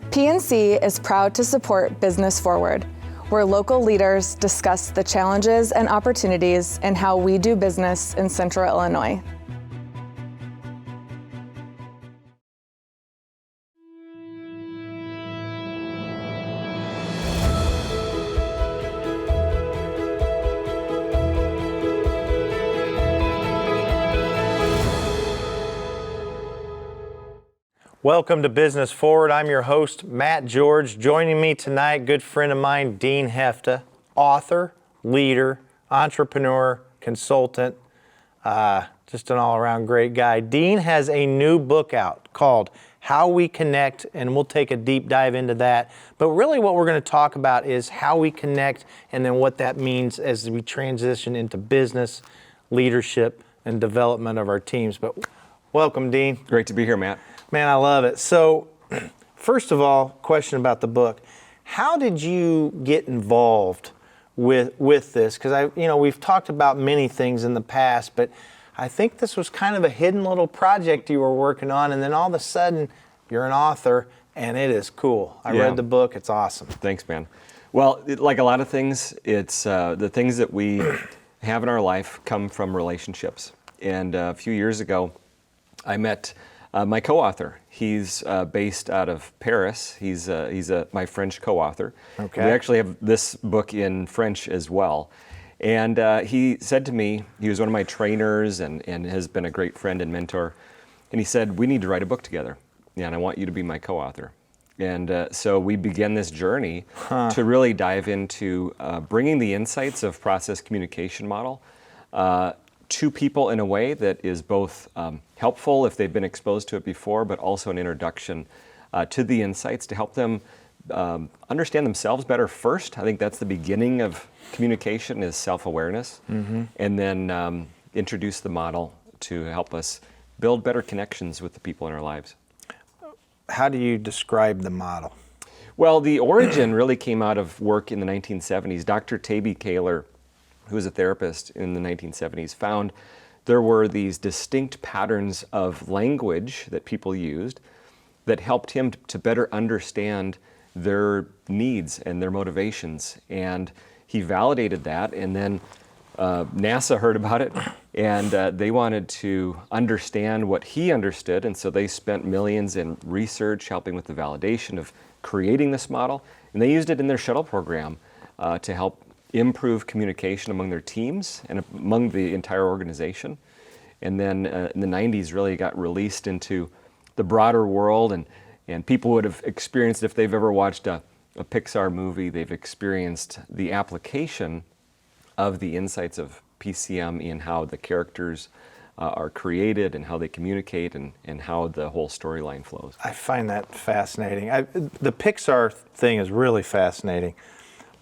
PNC is proud to support Business Forward, where local leaders discuss the challenges and opportunities in how we do business in Central Illinois. Welcome to Business Forward. I'm your host, Matt George. Joining me tonight, good friend of mine, Dean Hefta, author, leader, entrepreneur, consultant, just an all-around great guy. Dean has a new book out called How We Connect, and we'll take a deep dive into that. But really what we're going to talk about is how we connect and then what that means as we transition into business, leadership, and development of our teams. But welcome, Dean. Great to be here, Matt. Man, I love it. So, first of all, question about the book. How did you get involved with this? Because we've talked about many things in the past, but I think this was kind of a hidden little project you were working on, and then all of a sudden, you're an author, and it is cool. I read the book. It's awesome. Thanks, man. Well, like a lot of things, it's the things that we have in our life come from relationships. And a few years ago, I met my co-author. He's based out of Paris. He's my French co-author. Okay. We actually have this book in French as well. And he said to me, he was one of my trainers and has been a great friend and mentor. And he said, we need to write a book together. Yeah, and I want you to be my co-author. And so we began this journey to really dive into bringing the insights of process communication model to people in a way that is both helpful if they've been exposed to it before, but also an introduction to the insights to help them understand themselves better first. I think that's the beginning of communication, is self-awareness, and then introduce the model to help us build better connections with the people in our lives. How do you describe the model? Well, the origin really came out of work in the 1970s. Dr. Taby Kaler, who was a therapist in the 1970s, found there were these distinct patterns of language that people used that helped him to better understand their needs and their motivations. And he validated that, and then NASA heard about it, and they wanted to understand what he understood, and so they spent millions in research helping with the validation of creating this model, and they used it in their shuttle program to help improve communication among their teams and among the entire organization. And then in the 90s really got released into the broader world, and people would have experienced, if they've ever watched a Pixar movie, they've experienced the application of the insights of PCM in how the characters are created and how they communicate and how the whole storyline flows. I find that fascinating. The Pixar thing is really fascinating.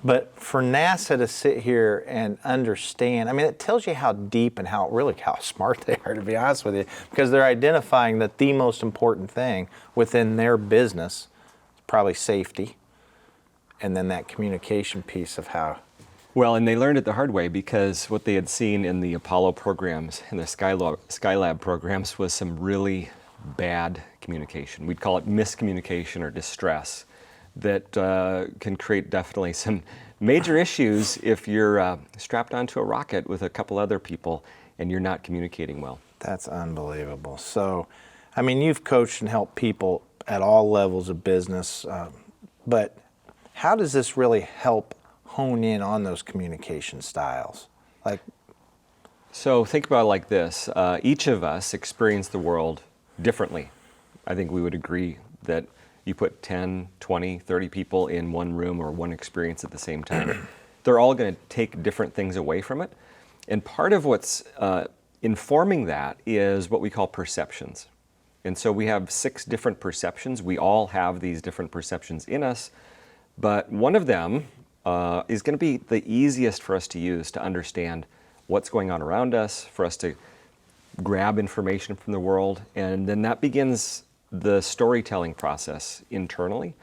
But for NASA to sit here and understand, I mean, it tells you how deep and how smart they are, to be honest with you, because they're identifying that the most important thing within their business is probably safety, and then that communication piece of how. Well, and they learned it the hard way, because what they had seen in the Apollo programs and the Skylab programs was some really bad communication. We'd call it miscommunication or distress, that can create definitely some major issues if you're strapped onto a rocket with a couple other people and you're not communicating well. That's unbelievable. So, I mean, you've coached and helped people at all levels of business, but how does this really help hone in on those communication styles? So think about it like this. Each of us experience the world differently. I think we would agree that you put 10, 20, 30 people in one room or one experience at the same time. They're all going to take different things away from it. And part of what's informing that is what we call perceptions. And so we have 6 different perceptions. We all have these different perceptions in us, but one of them is going to be the easiest for us to use to understand what's going on around us, for us to grab information from the world, and then that begins the storytelling process internally.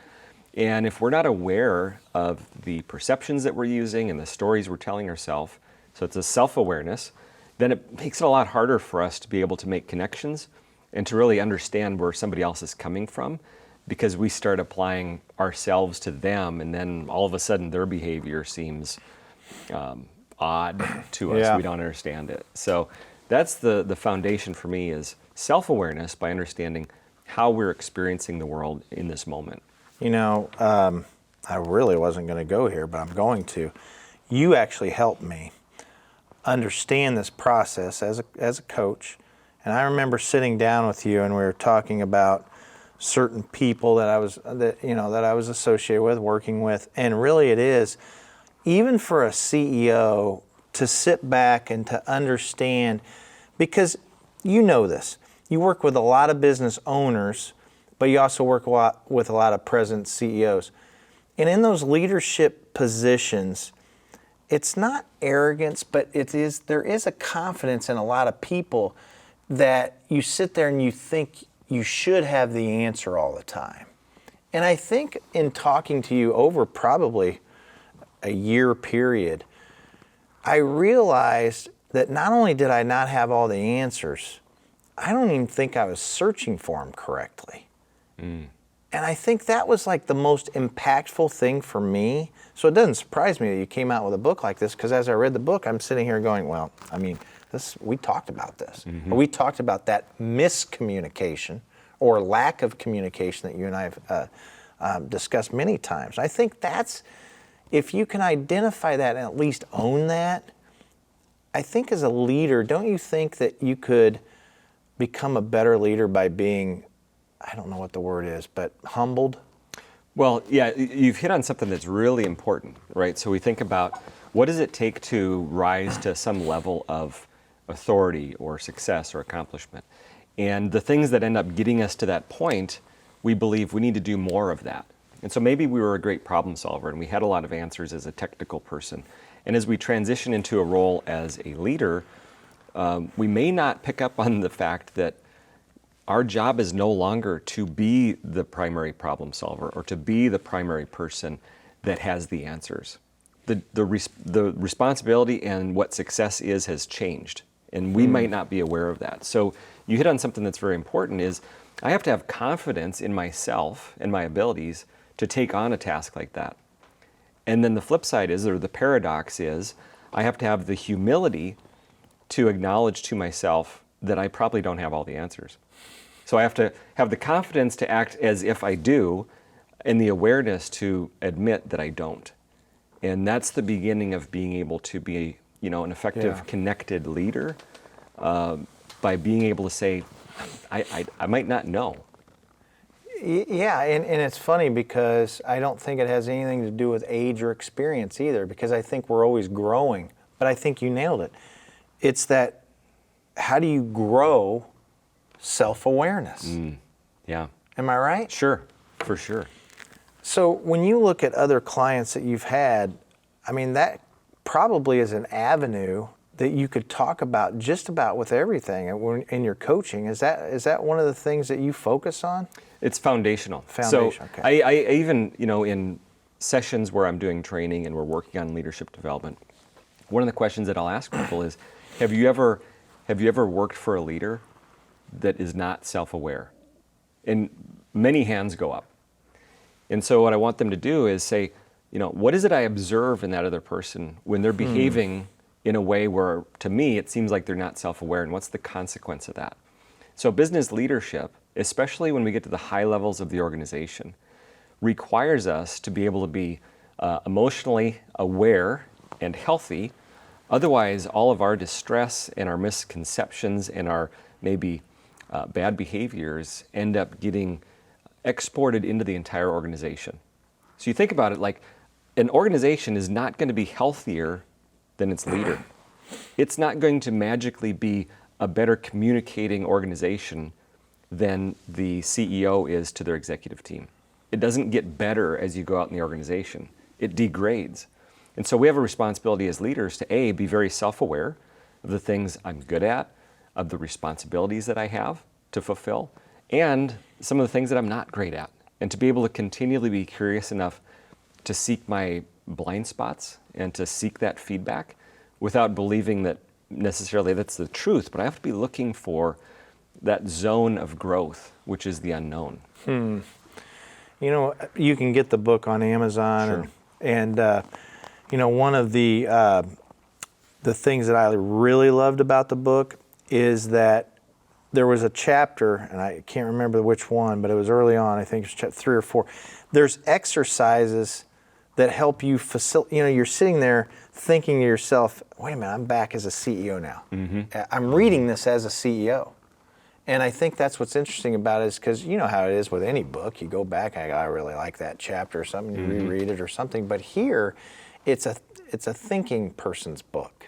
And if we're not aware of the perceptions that we're using and the stories we're telling ourselves, so it's a self-awareness, then it makes it a lot harder for us to be able to make connections and to really understand where somebody else is coming from, because we start applying ourselves to them, and then all of a sudden their behavior seems odd to us. Yeah. We don't understand it. So that's the foundation for me, is self-awareness by understanding how we're experiencing the world in this moment. You know, I really wasn't going to go here, but I'm going to. You actually helped me understand this process as a coach. And I remember sitting down with you, and we were talking about certain people that I was associated with, working with, and really it is, even for a CEO to sit back and to understand, because you know this, you work with a lot of business owners, but you also work with a lot of present CEOs. And in those leadership positions, it's not arrogance, but there is a confidence in a lot of people that you sit there and you think you should have the answer all the time. And I think in talking to you over probably a year period, I realized that not only did I not have all the answers, I don't even think I was searching for them correctly. And I think that was like the most impactful thing for me. So it doesn't surprise me that you came out with a book like this, because as I read the book, I'm sitting here going, well, I mean, we talked about this. We talked about that miscommunication or lack of communication that you and I have discussed many times. I think that's, if you can identify that and at least own that, I think as a leader, don't you think that you could become a better leader by being, I don't know what the word is, but humbled? Well, yeah, you've hit on something that's really important, right? So we think about, what does it take to rise to some level of authority or success or accomplishment? And the things that end up getting us to that point, we believe we need to do more of that. And so maybe we were a great problem solver and we had a lot of answers as a technical person. And as we transition into a role as a leader, we may not pick up on the fact that our job is no longer to be the primary problem solver or to be the primary person that has the answers. The responsibility and what success is has changed, and we might not be aware of that. So you hit on something that's very important, is I have to have confidence in myself and my abilities to take on a task like that. And then the flip side is, or the paradox is, I have to have the humility to acknowledge to myself that I probably don't have all the answers. So I have to have the confidence to act as if I do, and the awareness to admit that I don't. And that's the beginning of being able to be, an effective, connected leader, by being able to say, I might not know. Yeah, and it's funny because I don't think it has anything to do with age or experience either, because I think we're always growing. But I think you nailed it. It's that, how do you grow self-awareness? Yeah. Am I right? Sure, for sure. So when you look at other clients that you've had, I mean, that probably is an avenue that you could talk about just about with everything in your coaching. Is that one of the things that you focus on? It's foundational. Foundation, so okay. I even, in sessions where I'm doing training and we're working on leadership development, one of the questions that I'll ask people is, have you ever worked for a leader that is not self-aware? And many hands go up. And so what I want them to do is say, what is it I observe in that other person when they're behaving in a way where, to me, it seems like they're not self-aware, and what's the consequence of that? So business leadership, especially when we get to the high levels of the organization, requires us to be able to be emotionally aware and healthy. Otherwise, all of our distress and our misconceptions and our maybe bad behaviors end up getting exported into the entire organization. So you think about it, like an organization is not going to be healthier than its leader. It's not going to magically be a better communicating organization than the CEO is to their executive team. It doesn't get better as you go out in the organization. It degrades. And so we have a responsibility as leaders to be very self-aware of the things I'm good at, of the responsibilities that I have to fulfill, and some of the things that I'm not great at. And to be able to continually be curious enough to seek my blind spots and to seek that feedback without believing that necessarily that's the truth, but I have to be looking for that zone of growth, which is the unknown. You know, you can get the book on Amazon, and you know, one of the things that I really loved about the book is that there was a chapter, and I can't remember which one, but it was early on. I think it was chapter 3 or 4. There's exercises that help you facilitate. You know, you're sitting there thinking to yourself, "Wait a minute, I'm back as a CEO now. I'm reading this as a CEO." And I think that's what's interesting about it, is because you know how it is with any book. You go back, I really like that chapter or something, you reread it or something. But here, it's a thinking person's book,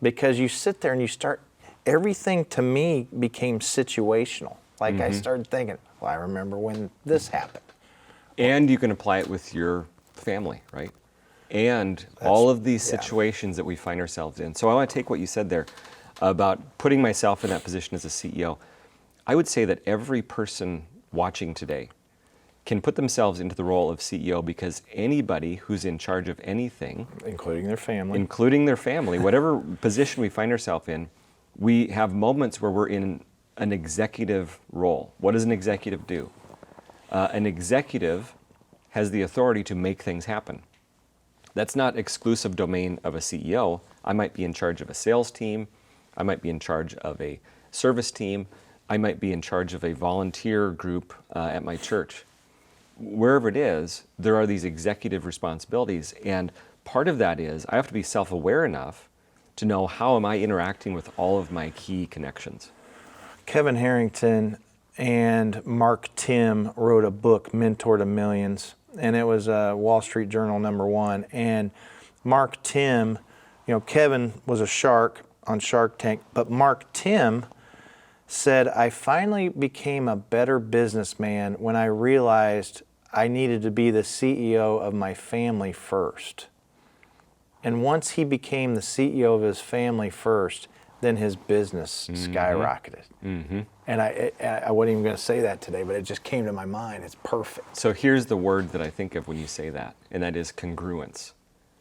because you sit there and you start. Everything to me became situational. Like I started thinking, well, I remember when this happened. And you can apply it with your family, right? And all of these situations that we find ourselves in. So I want to take what you said there about putting myself in that position as a CEO. I would say that every person watching today can put themselves into the role of CEO, because anybody who's in charge of anything, Including their family, whatever position we find ourselves in, we have moments where we're in an executive role. What does an executive do? An executive has the authority to make things happen. That's not exclusive domain of a CEO. I might be in charge of a sales team. I might be in charge of a service team. I might be in charge of a volunteer group at my church. Wherever it is, there are these executive responsibilities. And part of that is I have to be self-aware enough to know, how am I interacting with all of my key connections. Kevin Harrington and Mark Tim wrote a book, Mentor to Millions, and it was Wall Street Journal #1. And Mark Tim, you know, Kevin was a shark on Shark Tank, but Mark Tim said, I finally became a better businessman when I realized I needed to be the CEO of my family first. And once he became the CEO of his family first, then his business skyrocketed. And I wasn't even going to say that today, but it just came to my mind. It's perfect. So here's the word that I think of when you say that, and that is congruence.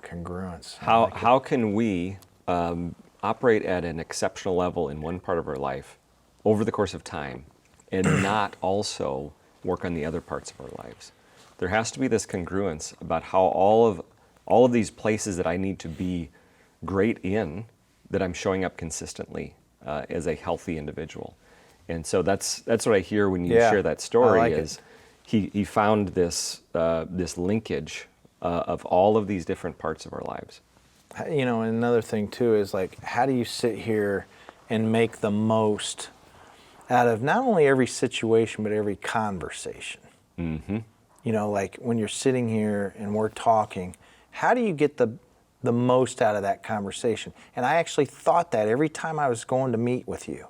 Congruence. How can we operate at an exceptional level in one part of our life over the course of time and not also work on the other parts of our lives? There has to be this congruence about how all of these places that I need to be great in, that I'm showing up consistently as a healthy individual. And so that's what I hear when you share that story. I like is he found this this linkage of all of these different parts of our lives. You know, and another thing too is, like, how do you sit here and make the most out of not only every situation, but every conversation? You know, like when you're sitting here and we're talking, how do you get the most out of that conversation? And I actually thought that every time I was going to meet with you.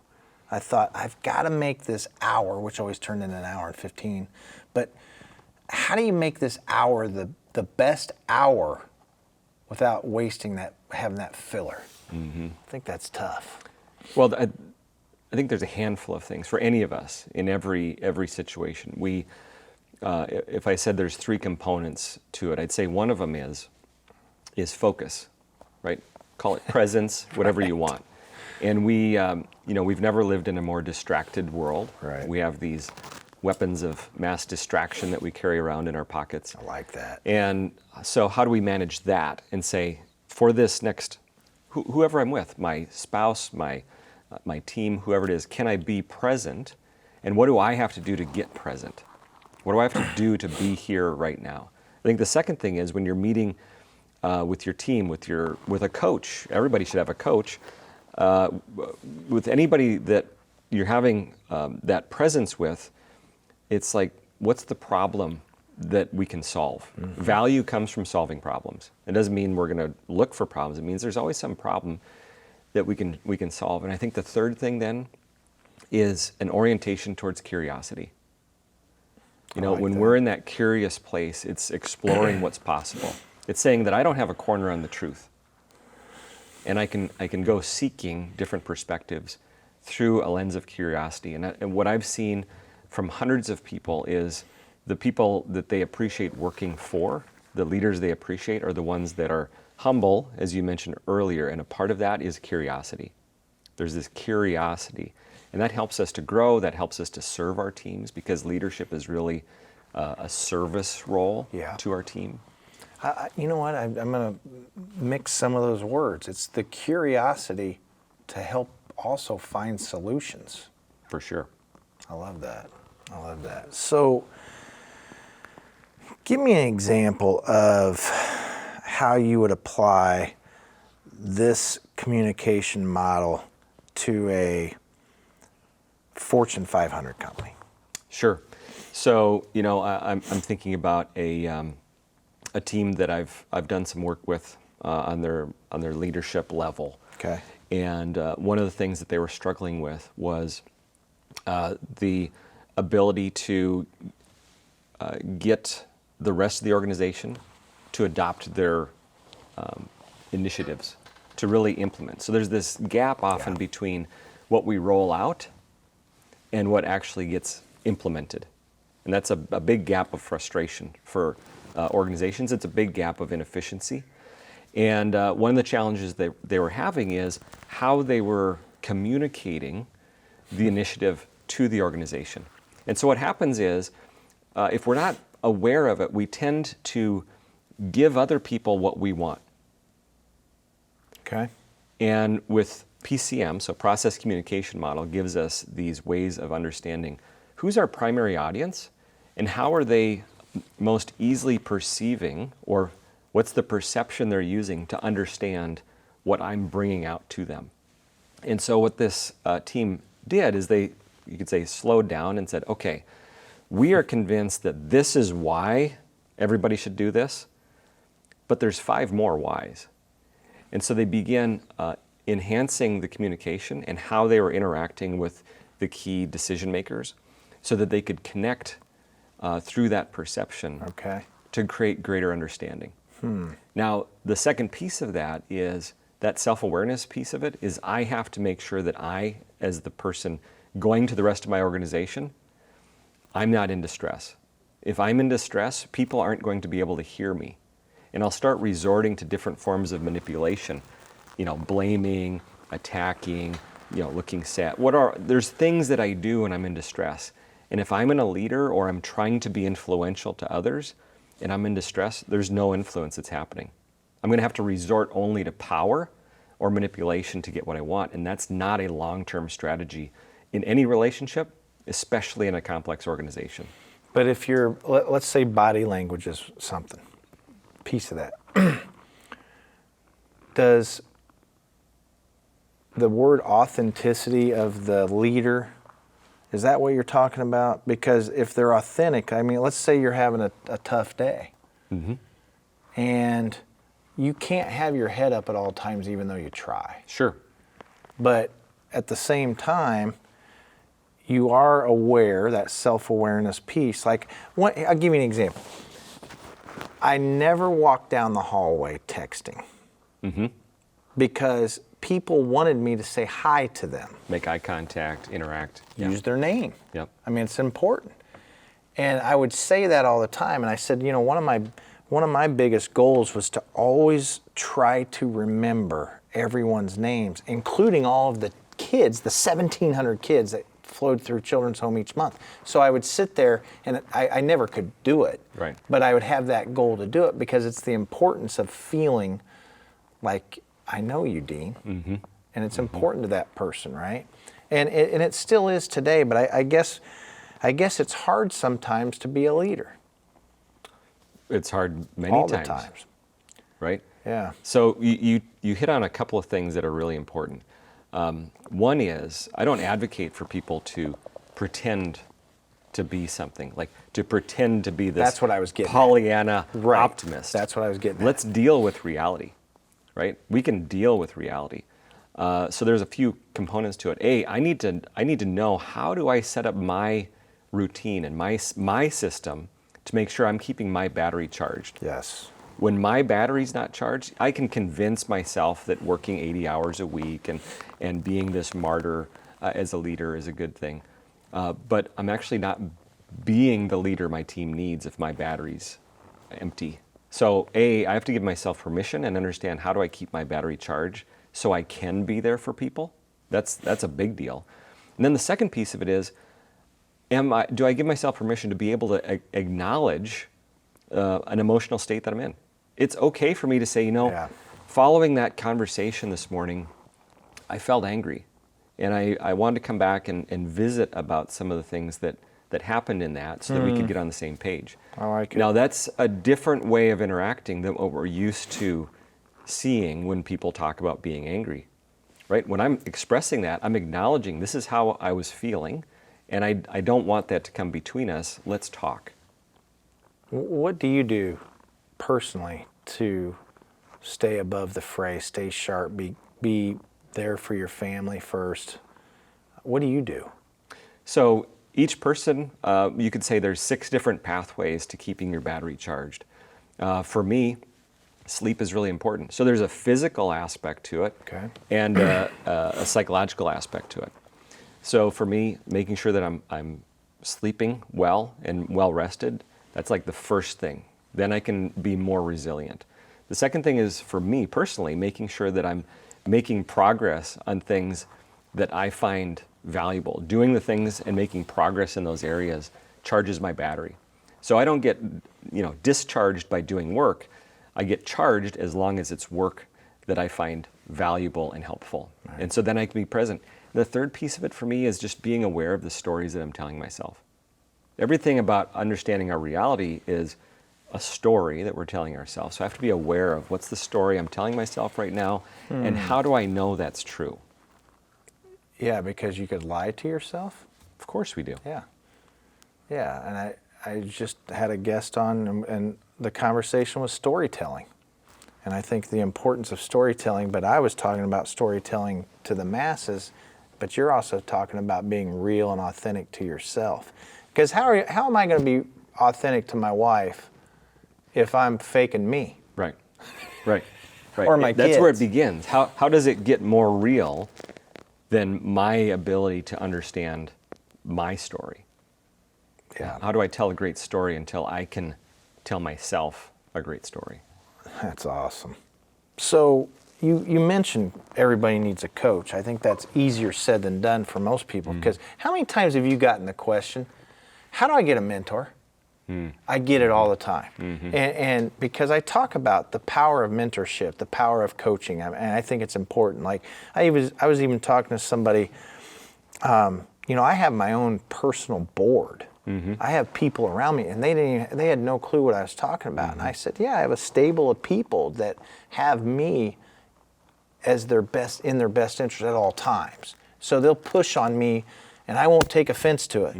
I thought, I've got to make this hour, which always turned into an hour and 15, but how do you make this hour the best hour without wasting having that filler? I think that's tough. Well, I think there's a handful of things for any of us in every situation. We, if I said there's 3 components to it, I'd say one of them is focus, right? Call it presence, whatever you want. And we, we've never lived in a more distracted world. Right. We have these weapons of mass distraction that we carry around in our pockets. I like that. And so how do we manage that and say, for this next, whoever I'm with, my spouse, my team, whoever it is, can I be present? And what do I have to do to get present? What do I have to do to be here right now? I think the second thing is when you're meeting with your team, with a coach. Everybody should have a coach. With anybody that you're having that presence with, it's like, what's the problem that we can solve? Value comes from solving problems. It doesn't mean we're going to look for problems. It means there's always some problem that we can solve. And I think the third thing then is an orientation towards curiosity. You know, when we're in that curious place, it's exploring what's possible. It's saying that I don't have a corner on the truth. And I can go seeking different perspectives through a lens of curiosity. And what I've seen from hundreds of people is the people that they appreciate working for, the leaders they appreciate, are the ones that are humble, as you mentioned earlier. And a part of that is curiosity. There's this curiosity. And that helps us to grow. That helps us to serve our teams, because leadership is really a service role Yeah. to our team. You know what? I'm going to mix some of those words. It's the curiosity to help also find solutions. For sure. I love that. I love that. So, give me an example of how you would apply this communication model to a Fortune 500 company. Sure. So, I'm thinking about a team that I've done some work with on their leadership level. Okay. And one of the things that they were struggling with was the ability to get the rest of the organization to adopt their initiatives, to really implement. So there's this gap often between what we roll out and what actually gets implemented. And that's a big gap of frustration for organizations. It's a big gap of inefficiency. And one of the challenges they were having is how they were communicating the initiative to the organization. And so what happens is, if we're not aware of it, we tend to give other people what we want. Okay. And with PCM, so Process Communication Model, gives us these ways of understanding who's our primary audience and how are they most easily perceiving, or what's the perception they're using to understand what I'm bringing out to them. And so what this team did is you could say, slowed down and said, okay, we are convinced that this is why everybody should do this, but there's 5 more whys. And so they began enhancing the communication and how they were interacting with the key decision makers so that they could connect through that perception to create greater understanding. Now, the second piece of that is that self-awareness piece of it is I have to make sure that I, as the person going to the rest of my organization, I'm not in distress. If I'm in distress, people aren't going to be able to hear me. And I'll start resorting to different forms of manipulation, blaming, attacking, looking sad. There's things that I do when I'm in distress. And if I'm a leader or I'm trying to be influential to others and I'm in distress, there's no influence that's happening. I'm going to have to resort only to power or manipulation to get what I want. And that's not a long-term strategy in any relationship, especially in a complex organization. But if let's say body language is something, piece of that. Does the word authenticity of the leader, is that what you're talking about? Because if they're authentic, let's say you're having a tough day. Mm-hmm. And you can't have your head up at all times even though you try. Sure. But at the same time, you are aware, that self-awareness piece. I'll give you an example. I never walked down the hallway texting because people wanted me to say hi to them. Make eye contact, interact. Use their name. Yep. It's important. And I would say that all the time. And I said, one of my biggest goals was to always try to remember everyone's names, including all of the kids, the 1,700 kids that flowed through Children's Home each month. So I would sit there, and I never could do it. Right. But I would have that goal to do it because it's the importance of feeling like I know you, Dean. Mm-hmm. And it's important to that person, right? And it still is today, but I guess it's hard sometimes to be a leader. It's hard many all times. the times. Right? Yeah. So you hit on a couple of things that are really important. One is, I don't advocate for people to pretend to be something, like to pretend to be this That's what I was getting Pollyanna at. Right. optimist. That's what I was getting at. Let's deal with reality, right? We can deal with reality. So there's a few components to it. I need to know, how do I set up my routine and my system to make sure I'm keeping my battery charged? Yes. When my battery's not charged, I can convince myself that working 80 hours a week and being this martyr as a leader is a good thing. But I'm actually not being the leader my team needs if my battery's empty. So I have to give myself permission and understand, how do I keep my battery charged so I can be there for people? That's a big deal. And then the second piece of it is, do I give myself permission to be able to acknowledge an emotional state that I'm in? It's okay for me to say, Yeah. following that conversation this morning, I felt angry. And I wanted to come back and visit about some of the things that happened in that so that we could get on the same page. I like it. Now, that's a different way of interacting than what we're used to seeing when people talk about being angry, right? When I'm expressing that, I'm acknowledging this is how I was feeling, and I don't want that to come between us. Let's talk. What do you do personally to stay above the fray, stay sharp, be there for your family first? What do you do? So each person, you could say there's 6 different pathways to keeping your battery charged. For me, sleep is really important. So there's a physical aspect to it, Okay. and a psychological aspect to it. So for me, making sure that I'm sleeping well and well rested, that's like the first thing. Then I can be more resilient. The second thing is, for me personally, making sure that I'm making progress on things that I find valuable. Doing the things and making progress in those areas charges my battery. So I don't get, discharged by doing work. I get charged as long as it's work that I find valuable and helpful. Right. And so then I can be present. The third piece of it for me is just being aware of the stories that I'm telling myself. Everything about understanding our reality is a story that we're telling ourselves. So I have to be aware of what's the story I'm telling myself right now, and how do I know that's true? Yeah, because you could lie to yourself. Of course we do. Yeah. Yeah, and I just had a guest on, and the conversation was storytelling. And I think the importance of storytelling, but I was talking about storytelling to the masses, but you're also talking about being real and authentic to yourself. Because how am I going to be authentic to my wife if I'm faking me? Right, right, right. Or my That's where it kids. begins. How does it get more real than my ability to understand my story? Yeah, How do I tell a great story until I can tell myself a great story? that's awesome. So you mentioned everybody needs a coach. I think that's easier said than done for most people, because how many times have you gotten the question, how do I get a mentor? I get it all the time. And because I talk about the power of mentorship, the power of coaching, and I think it's important. Like I was even talking to somebody, I have my own personal board. I have people around me, and they had no clue what I was talking about. And I said, yeah, I have a stable of people that have me as in their best interest at all times. So they'll push on me, and I won't take offense to it.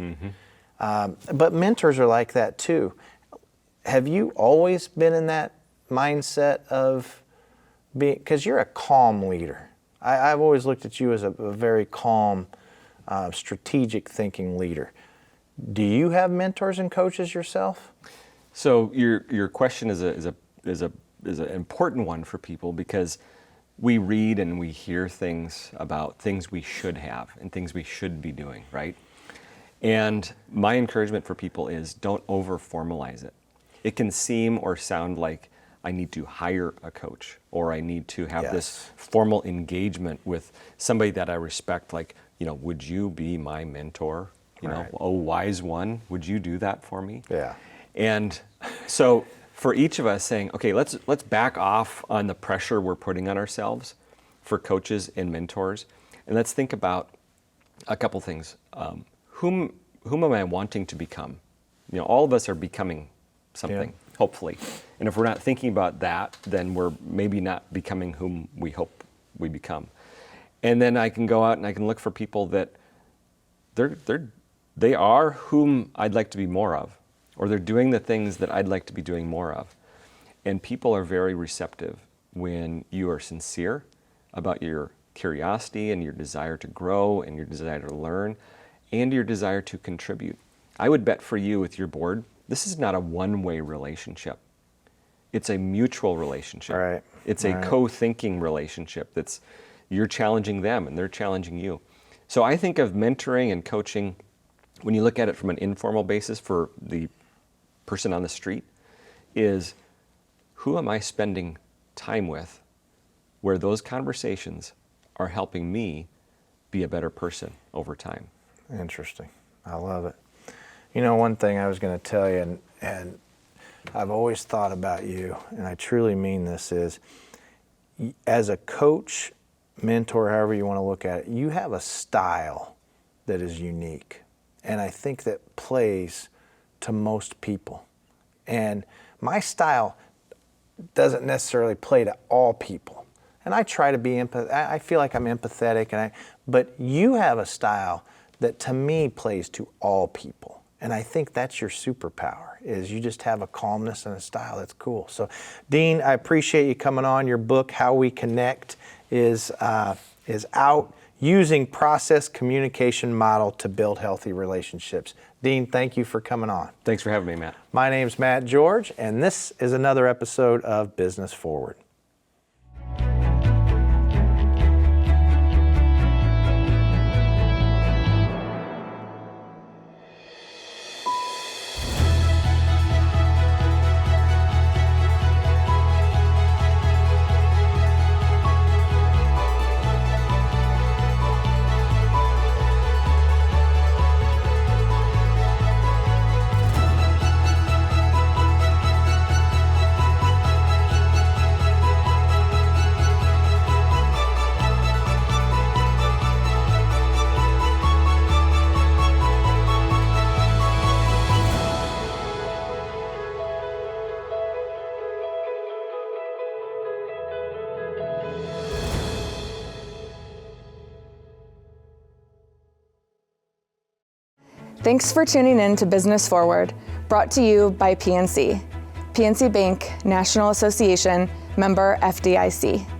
But mentors are like that too. Have you always been in that mindset of being, because you're a calm leader. I've always looked at you as a very calm, strategic thinking leader. Do you have mentors and coaches yourself? So your question is an important one for people, because we read and we hear things about things we should have and things we should be doing, right? And my encouragement for people is don't over formalize it. It can seem or sound like I need to hire a coach, or I need to have this formal engagement with somebody that I respect, like, would you be my mentor? Oh, wise one, would you do that for me? Yeah. And so for each of us saying, okay, let's back off on the pressure we're putting on ourselves for coaches and mentors, and let's think about a couple things. Whom am I wanting to become? All of us are becoming something, hopefully. And if we're not thinking about that, then we're maybe not becoming whom we hope we become. And then I can go out and I can look for people that they are whom I'd like to be more of, or they're doing the things that I'd like to be doing more of. And people are very receptive when you are sincere about your curiosity and your desire to grow and your desire to learn and your desire to contribute. I would bet for you with your board, this is not a one-way relationship. It's a mutual relationship. Right. It's a co-thinking relationship that's you're challenging them and they're challenging you. So I think of mentoring and coaching, when you look at it from an informal basis for the person on the street, is who am I spending time with where those conversations are helping me be a better person over time. Interesting. I love it. You know, one thing I was going to tell you, and I've always thought about you, and I truly mean this, is as a coach, mentor, however you want to look at it, you have a style that is unique. And I think that plays to most people. And my style doesn't necessarily play to all people. And I try to be I feel like I'm empathetic, but you have a style that to me plays to all people. And I think that's your superpower, is you just have a calmness and a style that's cool. So Dean, I appreciate you coming on. Your book, How We Connect, is out, Using Process Communication Model to Build Healthy Relationships. Dean, thank you for coming on. Thanks for having me, Matt. My name's Matt George, and this is another episode of Business Forward. Thanks for tuning in to Business Forward, brought to you by PNC. PNC Bank, National Association, member FDIC.